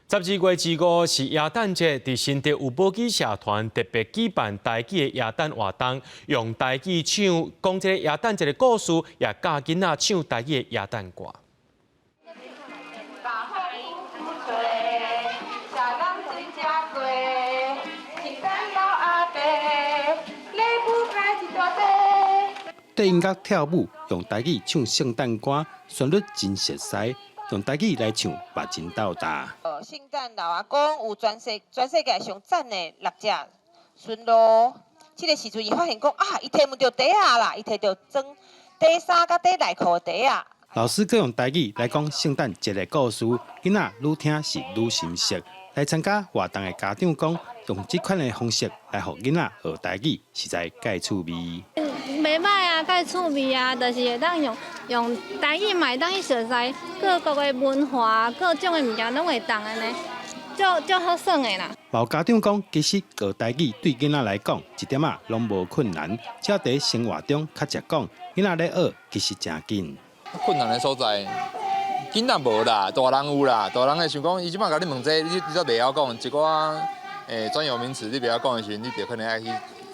12月25是耶诞节，伫新竹有母鸡社团特别举办台语的耶诞活动，用台语唱讲这个耶诞节的故事，也教囡仔唱台语的耶诞歌。对音乐跳舞，用台语唱圣诞歌，旋律真熟悉。用台语来唱，目真斗大。圣诞老阿公有全世界上赞的6只驯鹿。这个时阵，伊发现讲伊摕唔到袋啊啦，伊摕到装底衫甲底内裤的袋啊。老师佮用台语来讲圣诞节的故事，囡仔愈听是愈深刻。来参加活动的家长讲，用这款的方式来互囡仔学台语，实在介趣味。袂歹啊，介趣味啊，就是会当用台语嘛，会当去熟悉各国的文化，各种的物件拢会当安尼，就好耍的啦。有家长讲，其实学台语对囡仔来讲一点仔拢无困难，只要在生活中较常讲，囡仔咧学其实真紧。困难的所在，囡仔无啦，大人有啦。大人会想讲，伊即摆甲你问这，你都袂晓讲一寡专有名词，你袂晓讲的时阵，你就可能爱去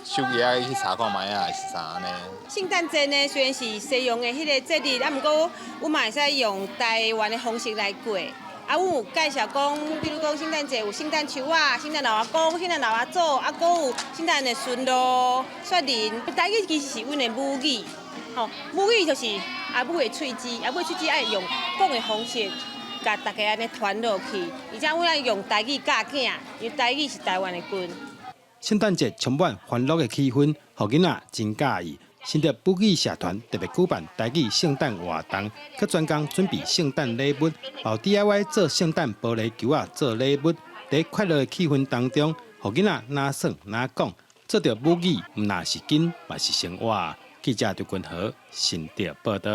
手机去查看卖啊，是啥呢？圣诞节呢，虽然是西洋的迄个节日，毋过阮嘛会使用台湾的方式来过。阮有介绍讲，比如讲圣诞节有圣诞树啊、圣诞老阿公、圣诞老阿祖，阁有圣诞的驯鹿、雪人。台语其实是阮的母语，母语就是阿母的喙齿，阿母的喙齿爱用讲的方式，甲大家安尼传落去。而且阮爱用台语教囝，因为台语是台湾的根。圣诞节充满欢乐的气氛，互囡仔真介意。新竹母语社团特别举办台语圣诞活动，佮专工准备圣诞礼物，包 DIY 做圣诞玻璃球仔做礼物。在快乐的气氛当中，互囡仔哪耍哪讲，做着母语，毋那是紧，嘛是生活。记者刘君豪，新竹报道。